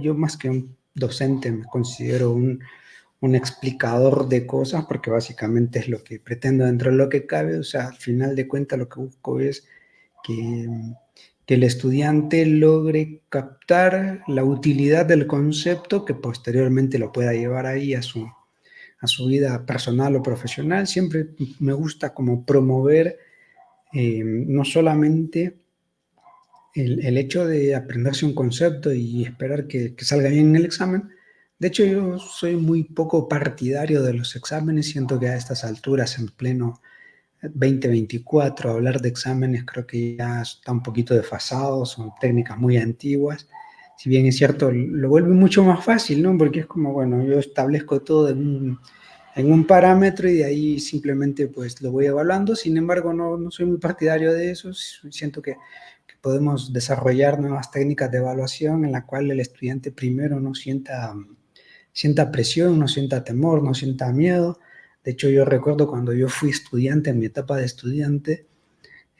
yo más que un docente me considero un explicador de cosas, porque básicamente es lo que pretendo dentro de lo que cabe. O sea, al final de cuentas lo que busco es que, que el estudiante logre captar la utilidad del concepto que posteriormente lo pueda llevar ahí a su vida personal o profesional. Siempre me gusta como promover no solamente el hecho de aprenderse un concepto y esperar que salga bien en el examen. De hecho, yo soy muy poco partidario de los exámenes. Siento que a estas alturas, en pleno 2024, hablar de exámenes creo que ya está un poquito desfasado, son técnicas muy antiguas. Si bien es cierto, lo vuelve mucho más fácil, ¿no? Porque es como, bueno, yo establezco todo en un parámetro y de ahí simplemente pues lo voy evaluando. Sin embargo, no soy muy partidario de eso. Siento que podemos desarrollar nuevas técnicas de evaluación en la cual el estudiante primero no sienta presión, no sienta temor, no sienta miedo. De hecho, yo recuerdo cuando yo fui estudiante, en mi etapa de estudiante,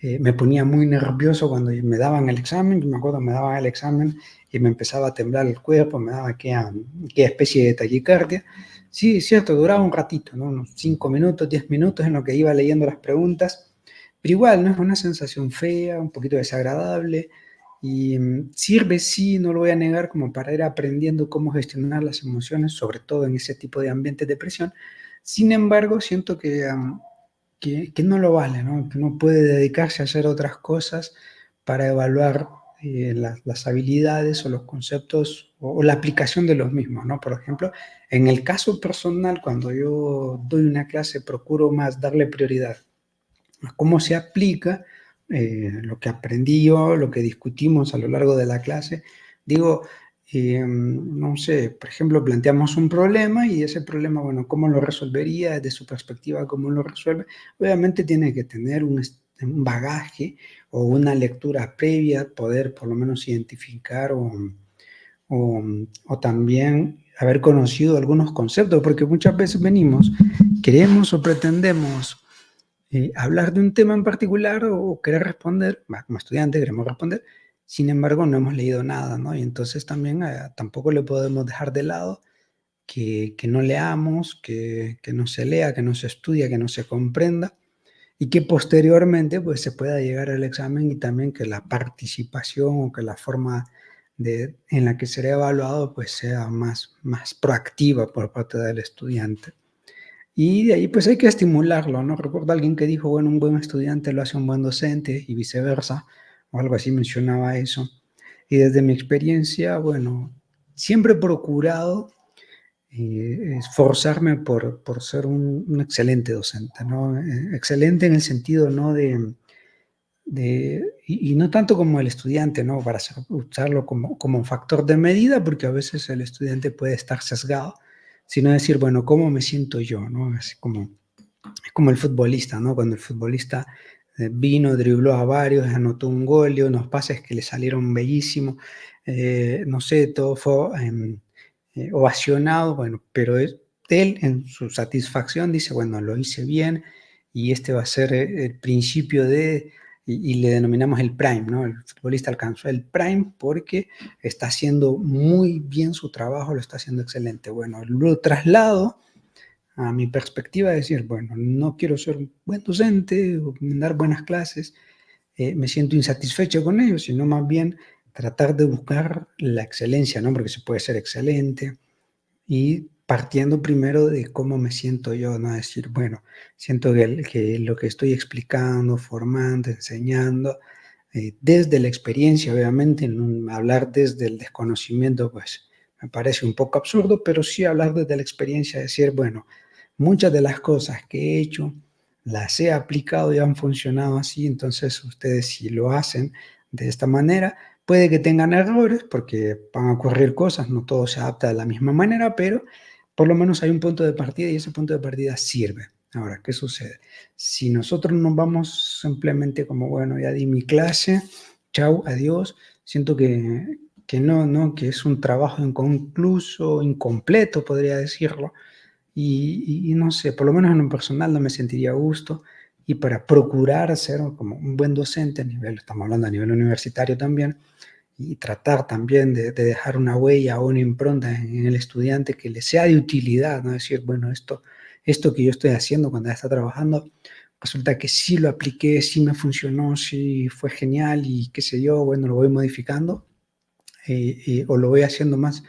me ponía muy nervioso cuando me daban el examen. Yo me acuerdo, me daban el examen y me empezaba a temblar el cuerpo, me daba aquella especie de taquicardia. Sí, es cierto, duraba un ratito, ¿no? Unos 5 minutos, 10 minutos en lo que iba leyendo las preguntas, pero igual, ¿no? Es una sensación fea, un poquito desagradable, y sirve, sí, no lo voy a negar, como para ir aprendiendo cómo gestionar las emociones, sobre todo en ese tipo de ambientes de presión. Sin embargo, siento que no lo vale, ¿no? Que no puede dedicarse a hacer otras cosas para evaluar las habilidades o los conceptos o la aplicación de los mismos, ¿no? Por ejemplo, en el caso personal, cuando yo doy una clase, procuro más darle prioridad a cómo se aplica lo que aprendí yo, lo que discutimos a lo largo de la clase. Digo, no sé, por ejemplo, planteamos un problema y ese problema, bueno, ¿cómo lo resolvería? Desde su perspectiva, ¿cómo lo resuelve? Obviamente tiene que tener un bagaje o una lectura previa, poder por lo menos identificar o también haber conocido algunos conceptos, porque muchas veces venimos, queremos o pretendemos hablar de un tema en particular o querer responder, como estudiante queremos responder, sin embargo no hemos leído nada, ¿no? Y entonces también tampoco le podemos dejar de lado que no leamos, que no se lea, que no se estudia, que no se comprenda y que posteriormente pues se pueda llegar al examen y también que la participación o que la forma en la que será evaluado pues sea más proactiva por parte del estudiante. Y de ahí pues hay que estimularlo, ¿no? Recuerdo a alguien que dijo, bueno, un buen estudiante lo hace un buen docente y viceversa, o algo así mencionaba eso. Y desde mi experiencia, bueno, siempre he procurado esforzarme por ser un excelente docente, ¿no? Excelente en el sentido, ¿no? Y no tanto como el estudiante, ¿no? Para usarlo como un factor de medida, porque a veces el estudiante puede estar sesgado, sino decir, bueno, ¿cómo me siento yo, ¿no? Es como el futbolista, ¿no? Cuando el futbolista vino, dribló a varios, anotó un gol, dio unos pases que le salieron bellísimos, no sé, todo fue ovacionado, bueno, pero él en su satisfacción dice, bueno, lo hice bien y este va a ser el principio y le denominamos el prime, ¿no? El futbolista alcanzó el prime porque está haciendo muy bien su trabajo, lo está haciendo excelente. Bueno, lo traslado a mi perspectiva de decir, bueno, no quiero ser un buen docente o dar buenas clases, me siento insatisfecho con ello, sino más bien tratar de buscar la excelencia, ¿no? Porque se puede ser excelente y partiendo primero de cómo me siento yo, ¿no? Decir, bueno, siento que lo que estoy explicando, formando, enseñando, desde la experiencia, obviamente, no hablar desde el desconocimiento, pues me parece un poco absurdo, pero sí hablar desde la experiencia, decir, bueno, muchas de las cosas que he hecho las he aplicado y han funcionado así, entonces ustedes si lo hacen de esta manera, puede que tengan errores porque van a ocurrir cosas, no todo se adapta de la misma manera, pero por lo menos hay un punto de partida y ese punto de partida sirve. Ahora, ¿qué sucede? Si nosotros nos vamos simplemente como, bueno, ya di mi clase, chau, adiós, siento que no, que es un trabajo inconcluso, incompleto, podría decirlo, y no sé, por lo menos en lo personal no me sentiría a gusto, y para procurar ser como un buen docente a nivel, estamos hablando a nivel universitario también, y tratar también de dejar una huella o una impronta en el estudiante que le sea de utilidad, ¿no? Decir, bueno, esto que yo estoy haciendo cuando está trabajando, resulta que sí lo apliqué, sí me funcionó, sí fue genial y qué sé yo, bueno, lo voy modificando o lo voy haciendo más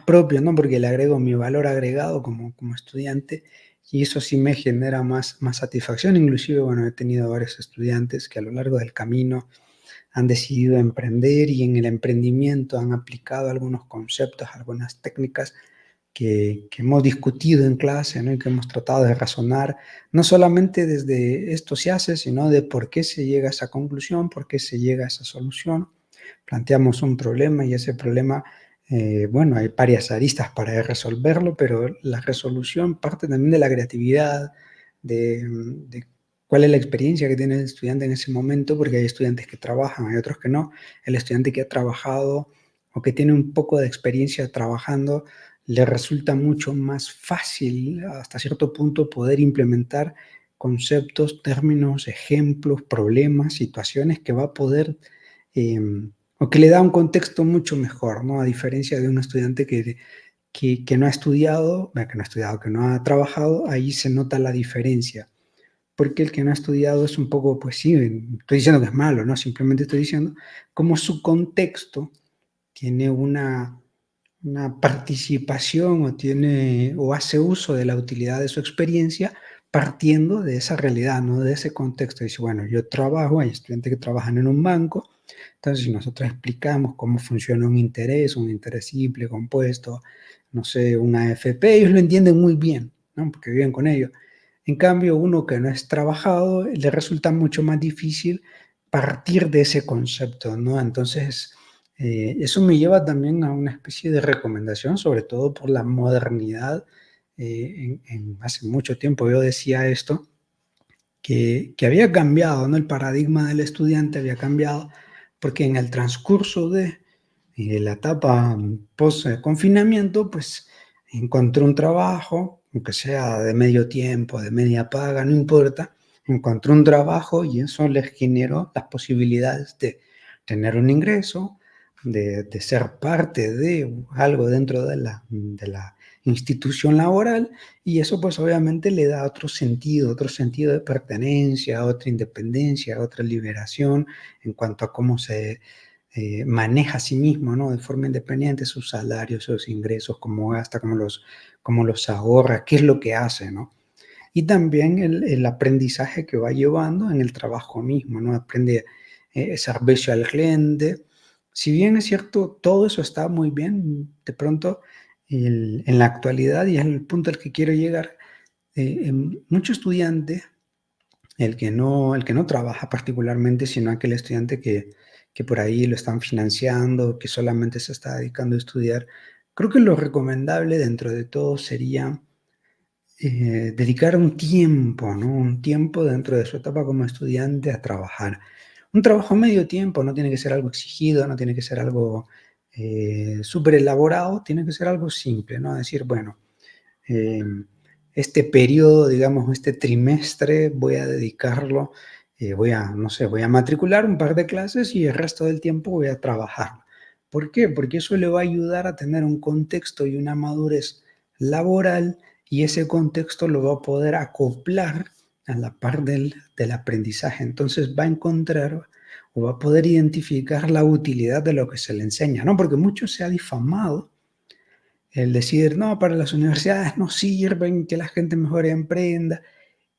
propio, ¿no? Porque le agrego mi valor agregado como estudiante y eso sí me genera más satisfacción. Inclusive, bueno, he tenido varios estudiantes que a lo largo del camino han decidido emprender y en el emprendimiento han aplicado algunos conceptos, algunas técnicas que hemos discutido en clase, ¿no? Y que hemos tratado de razonar, no solamente desde esto se hace, sino de por qué se llega a esa conclusión, por qué se llega a esa solución. Planteamos un problema y ese problema, bueno, hay varias aristas para resolverlo, pero la resolución parte también de la creatividad, de cuál es la experiencia que tiene el estudiante en ese momento, porque hay estudiantes que trabajan, hay otros que no. El estudiante que ha trabajado o que tiene un poco de experiencia trabajando, le resulta mucho más fácil hasta cierto punto poder implementar conceptos, términos, ejemplos, problemas, situaciones que va a poder o que le da un contexto mucho mejor, ¿no? A diferencia de un estudiante que no ha estudiado, que no ha trabajado, ahí se nota la diferencia. Porque el que no ha estudiado es un poco, pues sí, estoy diciendo que es malo, ¿no? Simplemente estoy diciendo cómo su contexto tiene una participación o hace uso de la utilidad de su experiencia partiendo de esa realidad, ¿no? De ese contexto. Dice, bueno, yo trabajo, hay estudiantes que trabajan en un banco, entonces si nosotros explicamos cómo funciona un interés simple, compuesto, no sé, una AFP, ellos lo entienden muy bien, ¿no? Porque viven con ello. En cambio, uno que no es trabajado, le resulta mucho más difícil partir de ese concepto, ¿no? Entonces, eso me lleva también a una especie de recomendación, sobre todo por la modernidad. Hace mucho tiempo yo decía esto, que había cambiado, ¿no? El paradigma del estudiante había cambiado, porque en el transcurso de la etapa post-confinamiento, pues encontré un trabajo, aunque sea de medio tiempo, de media paga, no importa, encontré un trabajo y eso les generó las posibilidades de tener un ingreso, de ser parte de algo dentro de la institución laboral y eso pues obviamente le da otro sentido de pertenencia, otra independencia, otra liberación en cuanto a cómo se maneja a sí mismo, ¿no? De forma independiente sus salarios, sus ingresos, cómo gasta, cómo los ahorra, qué es lo que hace, ¿no? Y también el aprendizaje que va llevando en el trabajo mismo, ¿no? Aprende servicio al cliente. Si bien es cierto, todo eso está muy bien, de pronto en la actualidad, y es el punto al que quiero llegar, mucho estudiante, el que no trabaja particularmente, sino aquel estudiante que por ahí lo están financiando, que solamente se está dedicando a estudiar, creo que lo recomendable dentro de todo sería dedicar un tiempo, ¿no? Un tiempo dentro de su etapa como estudiante a trabajar. Un trabajo medio tiempo, no tiene que ser algo exigido, no tiene que ser algo súper elaborado, tiene que ser algo simple, ¿no? Decir, bueno, eh, este periodo, digamos, este trimestre voy a dedicarlo, no sé, voy a matricular un par de clases y el resto del tiempo voy a trabajar. ¿Por qué? Porque eso le va a ayudar a tener un contexto y una madurez laboral y ese contexto lo va a poder acoplar a la par del aprendizaje. Entonces va a encontrar o va a poder identificar la utilidad de lo que se le enseña, ¿no? Porque mucho se ha difamado el decir, no, para las universidades no sirven, que la gente mejor emprenda.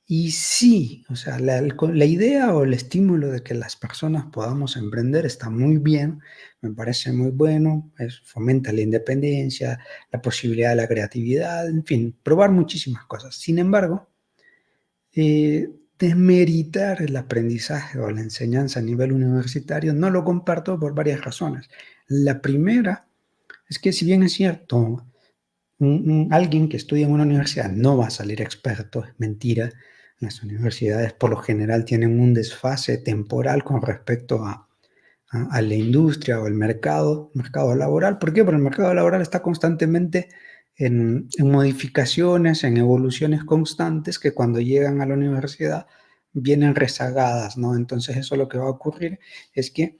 Y sí, o sea, la idea o el estímulo de que las personas podamos emprender está muy bien, me parece muy bueno, fomenta la independencia, la posibilidad de la creatividad, en fin, probar muchísimas cosas. Sin embargo, desmeritar el aprendizaje o la enseñanza a nivel universitario no lo comparto por varias razones. La primera es que si bien es cierto, alguien que estudia en una universidad no va a salir experto, es mentira. Las universidades por lo general tienen un desfase temporal con respecto a la industria o el mercado laboral. ¿Por qué? Porque el mercado laboral está constantemente en modificaciones, en evoluciones constantes que cuando llegan a la universidad vienen rezagadas, ¿no? Entonces eso lo que va a ocurrir es que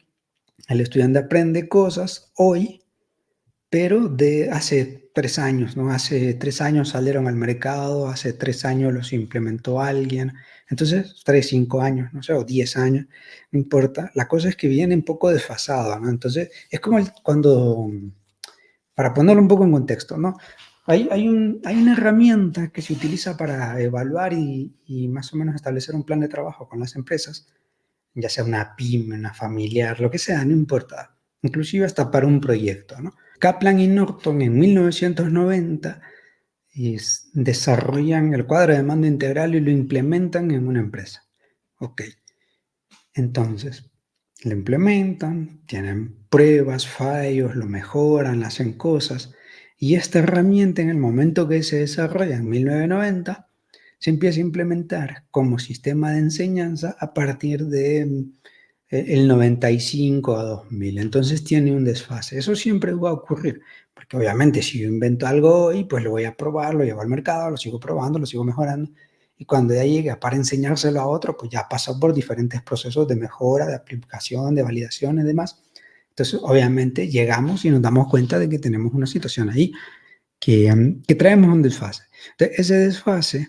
El estudiante aprende cosas hoy, pero de hace 3 años, ¿no? Hace 3 años salieron al mercado, hace 3 años los implementó alguien. Entonces, 3, 5 años, no sé, o 10 años, no importa. La cosa es que viene un poco desfasado, ¿no? Entonces, es como cuando, para ponerlo un poco en contexto, ¿no? Hay una herramienta que se utiliza para evaluar y más o menos establecer un plan de trabajo con las empresas, ya sea una pyme, una familiar, lo que sea, no importa. Inclusive hasta para un proyecto, ¿no? Kaplan y Norton en 1990 desarrollan el cuadro de mando integral y lo implementan en una empresa. Ok, entonces lo implementan, tienen pruebas, fallos, lo mejoran, hacen cosas. Y esta herramienta en el momento que se desarrolla en 1990 se empieza a implementar como sistema de enseñanza a partir de el 95 a 2000. Entonces tiene un desfase. Eso siempre va a ocurrir, porque obviamente si yo invento algo hoy, pues lo voy a probar, lo llevo al mercado, lo sigo probando, lo sigo mejorando. Y cuando ya llegue para enseñárselo a otro, pues ya pasó por diferentes procesos de mejora, de aplicación, de validación y demás. Entonces, obviamente, llegamos y nos damos cuenta de que tenemos una situación ahí que traemos un desfase. Entonces, ese desfase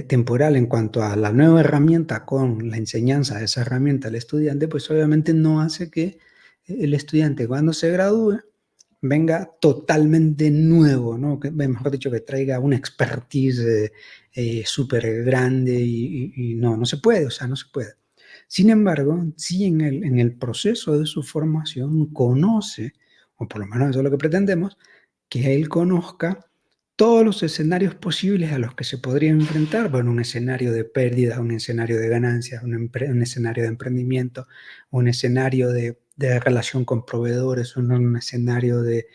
temporal en cuanto a la nueva herramienta con la enseñanza de esa herramienta al estudiante, pues obviamente no hace que el estudiante cuando se gradúe venga totalmente nuevo, ¿no? Que, mejor dicho, que traiga una expertise súper grande y no, no se puede, o sea, no se puede. Sin embargo, sí en el proceso de su formación conoce, o por lo menos eso es lo que pretendemos, que él conozca todos los escenarios posibles a los que se podría enfrentar. Bueno, un escenario de pérdida, un escenario de ganancias, un escenario de emprendimiento, un escenario de relación con proveedores, un escenario de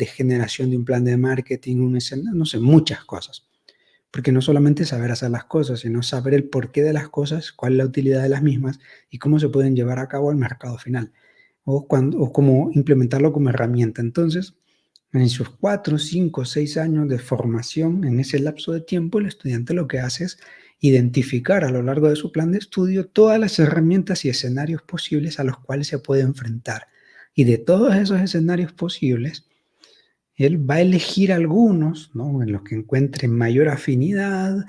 generación de un plan de marketing, un escenario, no sé, muchas cosas. Porque no solamente saber hacer las cosas, sino saber el porqué de las cosas, cuál es la utilidad de las mismas y cómo se pueden llevar a cabo al mercado final o cómo implementarlo como herramienta. Entonces, en sus 4, 5, 6 años de formación, en ese lapso de tiempo, el estudiante lo que hace es identificar a lo largo de su plan de estudio todas las herramientas y escenarios posibles a los cuales se puede enfrentar. Y de todos esos escenarios posibles, él va a elegir algunos, ¿no? En los que encuentre mayor afinidad,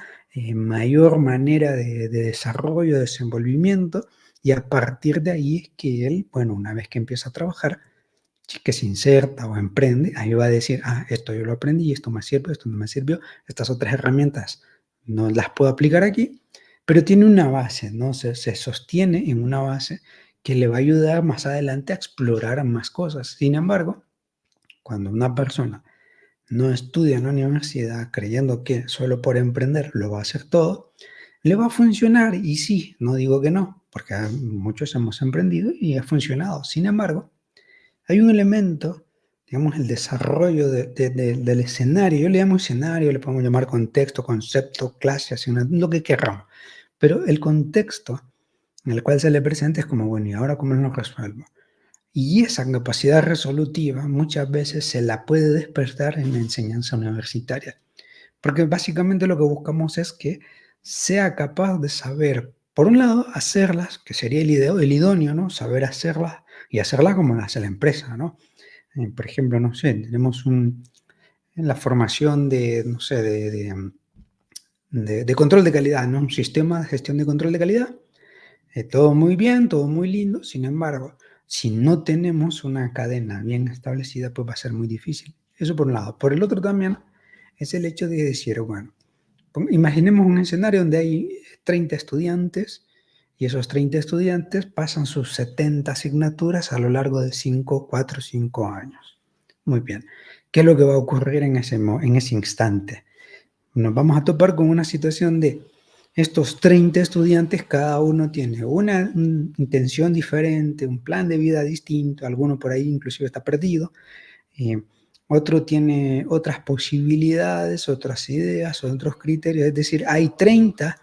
mayor manera de desarrollo, de desenvolvimiento, y a partir de ahí es que él, bueno, una vez que empieza a trabajar, que se inserta o emprende, ahí va a decir, esto yo lo aprendí, esto me sirve, esto no me sirvió, estas otras herramientas no las puedo aplicar aquí, pero tiene una base, ¿no? Se sostiene en una base que le va a ayudar más adelante a explorar más cosas. Sin embargo, cuando una persona no estudia en la universidad creyendo que solo por emprender lo va a hacer todo, le va a funcionar y sí, no digo que no, porque muchos hemos emprendido y ha funcionado. Sin embargo, hay un elemento, digamos, el desarrollo del escenario. Yo le llamo escenario, le podemos llamar contexto, concepto, clase, asignatura, lo que queramos. Pero el contexto en el cual se le presenta es como, bueno, ¿y ahora cómo lo resuelvo? Y esa capacidad resolutiva muchas veces se la puede despertar en la enseñanza universitaria. Porque básicamente lo que buscamos es que sea capaz de saber, por un lado, hacerlas, que sería el idóneo, ¿no? Saber hacerlas y hacerlas como las hace la empresa, ¿no? Por ejemplo, no sé, tenemos en la formación de, no sé, de control de calidad, ¿no? Un sistema de gestión de control de calidad. Todo muy bien, todo muy lindo, sin embargo, si no tenemos una cadena bien establecida, pues va a ser muy difícil. Eso por un lado. Por el otro también es el hecho de decir, bueno, imaginemos un escenario donde hay 30 estudiantes y esos 30 estudiantes pasan sus 70 asignaturas a lo largo de 5, 4, 5 años. Muy bien. ¿Qué es lo que va a ocurrir en ese instante? Nos vamos a topar con una situación de estos 30 estudiantes, cada uno tiene una intención diferente, un plan de vida distinto, alguno por ahí inclusive está perdido, eh, otro tiene otras posibilidades, otras ideas, otros criterios, es decir, hay 30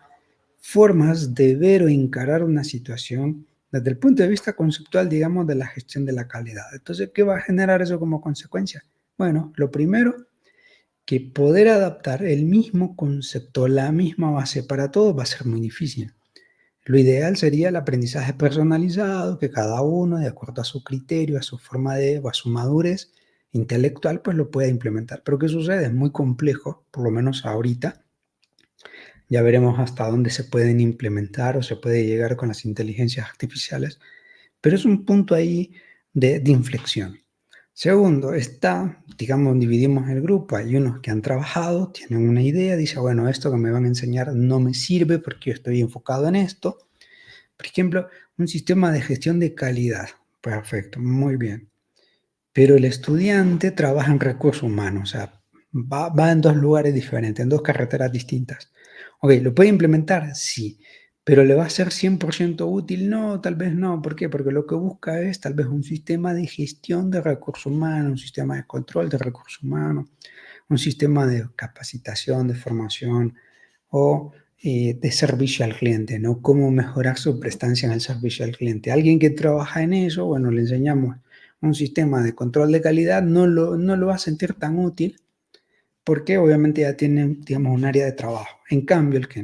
formas de ver o encarar una situación desde el punto de vista conceptual, digamos, de la gestión de la calidad. Entonces, ¿qué va a generar eso como consecuencia? Bueno, lo primero, que poder adaptar el mismo concepto, la misma base para todos va a ser muy difícil. Lo ideal sería el aprendizaje personalizado, que cada uno, de acuerdo a su criterio, a su forma de, o a su madurez intelectual, pues lo pueda implementar. Pero ¿qué sucede? Es muy complejo, por lo menos ahorita. Ya veremos hasta dónde se pueden implementar o se puede llegar con las inteligencias artificiales, pero es un punto ahí de inflexión. Segundo, está, digamos, dividimos el grupo. Hay unos que han trabajado, tienen una idea, dice, bueno, esto que me van a enseñar no me sirve porque yo estoy enfocado en esto. Por ejemplo, un sistema de gestión de calidad. Perfecto, muy bien. Pero el estudiante trabaja en recursos humanos, o sea, va en dos lugares diferentes, en dos carreteras distintas. Ok, ¿lo puede implementar? Sí. ¿Pero le va a ser 100% útil? No, tal vez no. ¿Por qué? Porque lo que busca es tal vez un sistema de gestión de recursos humanos, un sistema de control de recursos humanos, un sistema de capacitación, de formación o de servicio al cliente, ¿no? Cómo mejorar su prestancia en el servicio al cliente. Alguien que trabaja en eso, bueno, le enseñamos un sistema de control de calidad, no lo va a sentir tan útil porque obviamente ya tiene, digamos, un área de trabajo. En cambio, el que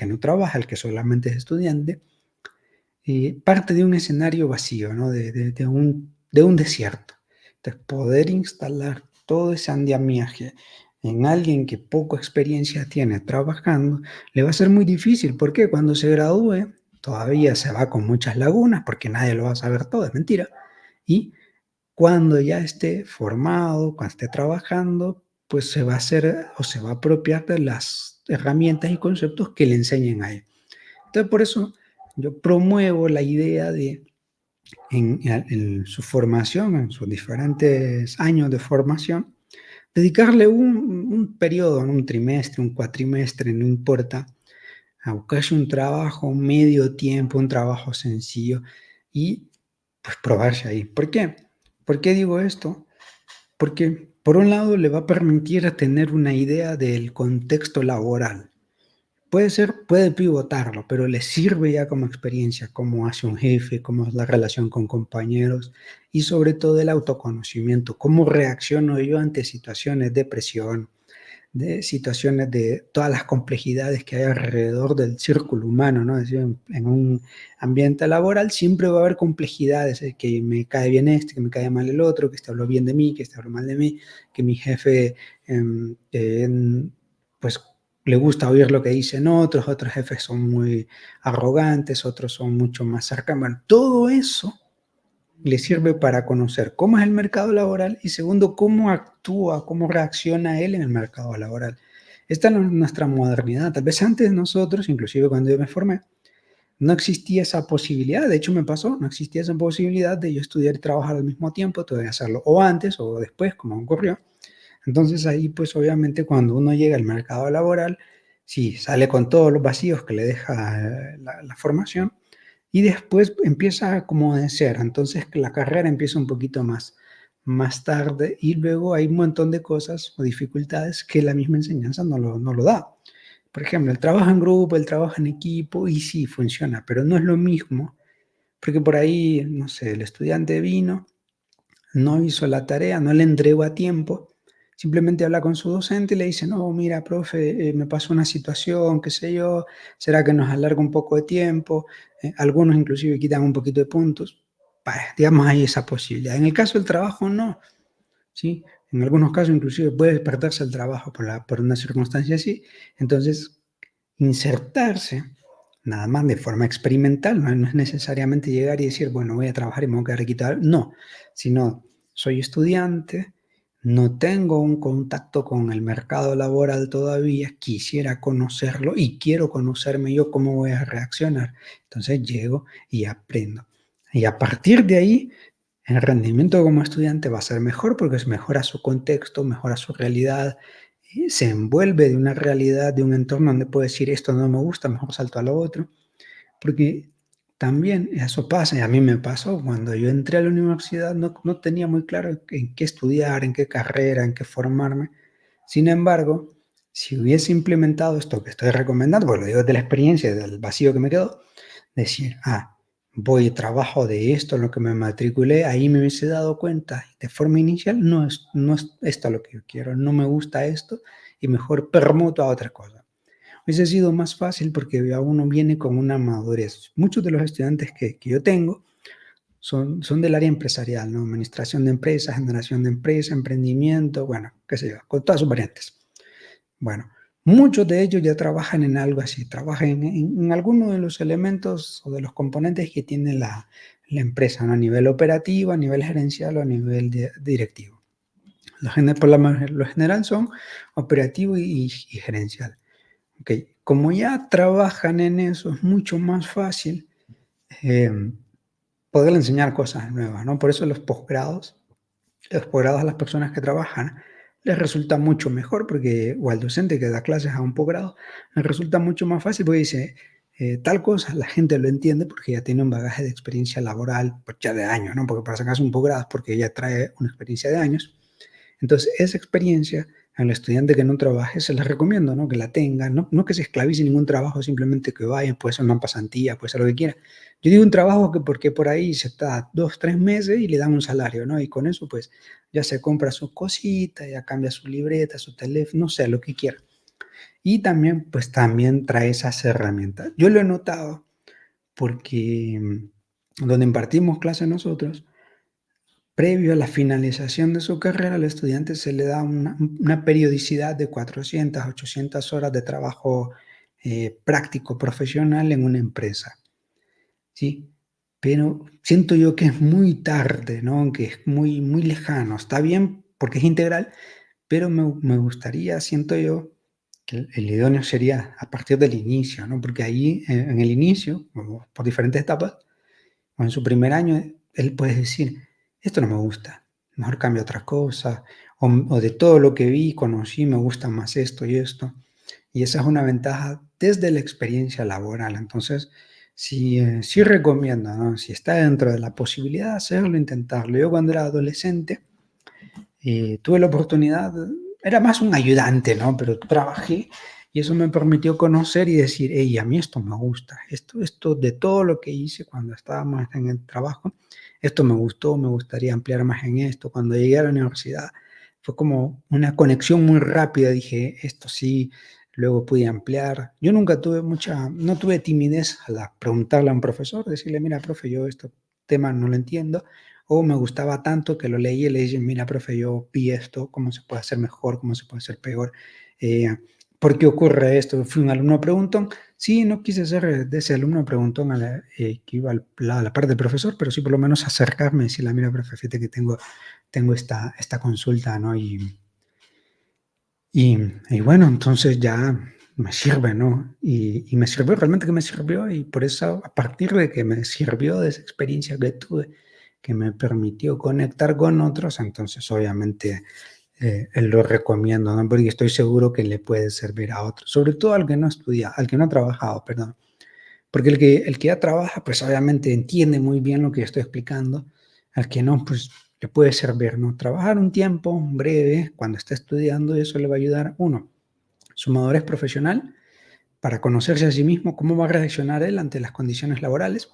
no trabaja, el que solamente es estudiante, parte de un escenario vacío, ¿no? De un desierto. Entonces, poder instalar todo ese andamiaje en alguien que poca experiencia tiene trabajando, le va a ser muy difícil. ¿Por qué? Cuando se gradúe, todavía se va con muchas lagunas, porque nadie lo va a saber todo, es mentira. Y cuando ya esté formado, cuando esté trabajando, pues se va a hacer o se va a apropiar de las herramientas y conceptos que le enseñen a él. Entonces, por eso yo promuevo la idea de, en su formación, en sus diferentes años de formación, dedicarle un periodo, un trimestre, un cuatrimestre, no importa, a buscarse un trabajo, un medio tiempo, un trabajo sencillo y pues probarse ahí. ¿Por qué? ¿Por qué digo esto? Porque por un lado le va a permitir tener una idea del contexto laboral. Puede pivotarlo, pero le sirve ya como experiencia, cómo hace un jefe, cómo es la relación con compañeros y sobre todo el autoconocimiento, cómo reacciono yo ante situaciones de presión, de situaciones de todas las complejidades que hay alrededor del círculo humano, ¿no? Es decir, en un ambiente laboral siempre va a haber complejidades, que me cae bien este, que me cae mal el otro, que este habló bien de mí, que este habló mal de mí, que mi jefe, pues, le gusta oír lo que dicen otros jefes son muy arrogantes, otros son mucho más cercanos. Bueno, todo eso le sirve para conocer cómo es el mercado laboral y segundo, cómo actúa, cómo reacciona él en el mercado laboral. Esta es nuestra modernidad. Tal vez antes nosotros, inclusive cuando yo me formé, no existía esa posibilidad. De hecho, me pasó, no existía esa posibilidad de yo estudiar y trabajar al mismo tiempo, tuve que hacerlo o antes o después, como ocurrió. Entonces ahí, pues obviamente, cuando uno llega al mercado laboral, sí, sale con todos los vacíos que le deja la formación, y después empieza a como de cero. Entonces la carrera empieza un poquito más tarde y luego hay un montón de cosas o dificultades que la misma enseñanza no lo da. Por ejemplo, el trabajo en grupo, el trabajo en equipo, y sí, funciona, pero no es lo mismo, porque por ahí, no sé, el estudiante vino, no hizo la tarea, no le entregó a tiempo, simplemente habla con su docente y le dice, no, mira, profe, me pasó una situación, qué sé yo, será que nos alarga un poco de tiempo, algunos inclusive quitan un poquito de puntos, digamos, hay esa posibilidad. En el caso del trabajo, no, ¿sí? En algunos casos inclusive puede perderse el trabajo por una circunstancia así, entonces insertarse nada más de forma experimental, no es necesariamente llegar y decir, bueno, voy a trabajar y me voy a quedar quitar, no, sino soy estudiante, no tengo un contacto con el mercado laboral todavía, quisiera conocerlo y quiero conocerme yo cómo voy a reaccionar. Entonces llego y aprendo. Y a partir de ahí, el rendimiento como estudiante va a ser mejor porque mejora su contexto, mejora su realidad, y se envuelve de una realidad, de un entorno donde puede decir esto no me gusta, mejor salto a lo otro. Porque también eso pasa, y a mí me pasó, cuando yo entré a la universidad no tenía muy claro en qué estudiar, en qué carrera, en qué formarme. Sin embargo, si hubiese implementado esto que estoy recomendando, pues lo digo de la experiencia, del vacío que me quedó, decir, voy y trabajo de esto, en lo que me matriculé, ahí me hubiese dado cuenta de forma inicial, no es esto lo que yo quiero, no me gusta esto y mejor permuto a otra cosa. hubiese sido más fácil porque ya uno viene con una madurez. Muchos de los estudiantes que yo tengo son del área empresarial, ¿no? Administración de empresas, generación de empresas, emprendimiento, bueno, qué sé yo, con todas sus variantes. Bueno, muchos de ellos ya trabajan en algo así, trabajan en alguno de los elementos o de los componentes que tiene la empresa, ¿no? A nivel operativo, a nivel gerencial o a nivel directivo. Lo general son operativo y gerencial. Okay. Como ya trabajan en eso, es mucho más fácil eh, poder enseñar cosas nuevas, ¿no? Por eso los posgrados a las personas que trabajan les resulta mucho mejor, porque, o al docente que da clases a un posgrado, les resulta mucho más fácil porque dice, tal cosa, la gente lo entiende porque ya tiene un bagaje de experiencia laboral, pues ya de años, ¿no? Porque para sacarse un posgrado es porque ya trae una experiencia de años. Entonces, esa experiencia al estudiante que no trabaje se les recomiendo, ¿no? Que la tenga, no que se esclavice ningún trabajo, simplemente que vaya, puede ser una pasantía, puede ser lo que quiera. Yo digo un trabajo que porque por ahí se está 2, 3 meses y le dan un salario, ¿no? Y con eso, pues, ya se compra sus cositas, ya cambia su libreta, su teléfono, no sé, lo que quiera. Y también, pues, también trae esas herramientas. Yo lo he notado porque donde impartimos clases nosotros, previo a la finalización de su carrera, al estudiante se le da una periodicidad de 400, 800 horas de trabajo práctico profesional en una empresa, ¿sí? Pero siento yo que es muy tarde, ¿no? Que es muy, muy lejano. Está bien porque es integral, pero me gustaría, siento yo, que el idóneo sería a partir del inicio, ¿no? Porque ahí, en el inicio, por diferentes etapas, o en su primer año, él puede decir, esto no me gusta, mejor cambio otra cosa, o de todo lo que vi, conocí, me gusta más esto y esto. Y esa es una ventaja desde la experiencia laboral. Entonces, sí recomiendo, ¿no? Si está dentro de la posibilidad de hacerlo, intentarlo. Yo cuando era adolescente tuve la oportunidad, era más un ayudante, ¿no? Pero trabajé y eso me permitió conocer y decir, hey, a mí esto me gusta, esto de todo lo que hice cuando estábamos en el trabajo, esto me gustó, me gustaría ampliar más en esto. Cuando llegué a la universidad fue como una conexión muy rápida, dije, esto sí, luego pude ampliar. Yo nunca tuve no tuve timidez a preguntarle a un profesor, decirle, mira, profe, yo este tema no lo entiendo, o me gustaba tanto que lo leí y le dije, mira, profe, yo vi esto, cómo se puede hacer mejor, cómo se puede hacer peor, eh, ¿por qué ocurre esto? Fui un alumno preguntón. Sí, no quise ser de ese alumno preguntón que iba a la parte del profesor, pero sí por lo menos acercarme y decirle, mira, profe, fíjate que tengo esta consulta, ¿no? Y bueno, entonces ya me sirve, ¿no? Y me sirvió, realmente que me sirvió, y por eso, a partir de que me sirvió de esa experiencia que tuve, que me permitió conectar con otros, entonces obviamente lo recomiendo, ¿no? Porque estoy seguro que le puede servir a otros, sobre todo al que no estudia, al que no ha trabajado, perdón. Porque el que ya trabaja, pues obviamente entiende muy bien lo que estoy explicando. Al que no, pues le puede servir, ¿no? Trabajar un tiempo breve cuando está estudiando, y eso le va a ayudar, uno, su madurez profesional, para conocerse a sí mismo, cómo va a reaccionar él ante las condiciones laborales.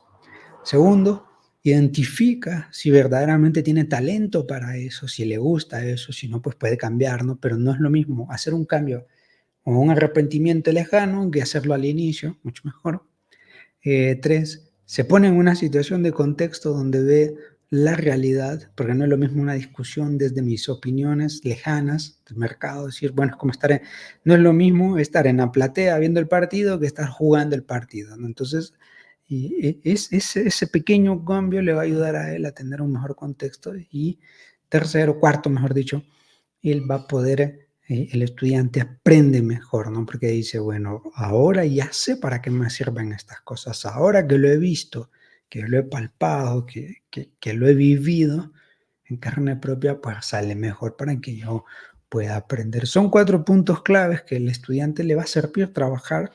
Segundo, identifica si verdaderamente tiene talento para eso, si le gusta eso, si no, pues puede cambiar, ¿no? Pero no es lo mismo hacer un cambio o un arrepentimiento lejano que hacerlo al inicio, mucho mejor. Tres, se pone en una situación de contexto donde ve la realidad, porque no es lo mismo una discusión desde mis opiniones lejanas del mercado, decir, bueno, es como no es lo mismo estar en la platea viendo el partido que estar jugando el partido, ¿no? Entonces, ese pequeño cambio le va a ayudar a él a tener un mejor contexto. Y tercero, cuarto, mejor dicho, él va a poder, el estudiante aprende mejor, ¿no? Porque dice, bueno, ahora ya sé para qué me sirven estas cosas, ahora que lo he visto, que lo he palpado, que lo he vivido en carne propia, pues sale mejor para que yo pueda aprender. Son 4 puntos claves que el estudiante le va a servir trabajar.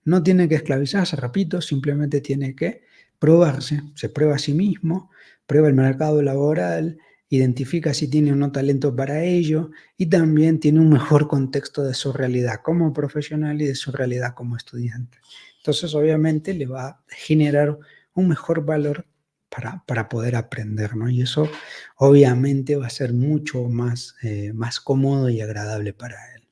No tiene que esclavizarse, repito, simplemente tiene que probarse, se prueba a sí mismo, prueba el mercado laboral, identifica si tiene o no talento para ello, y también tiene un mejor contexto de su realidad como profesional y de su realidad como estudiante. Entonces, obviamente, le va a generar un mejor valor para poder aprender, ¿no? Y eso, obviamente, va a ser mucho más cómodo y agradable para él.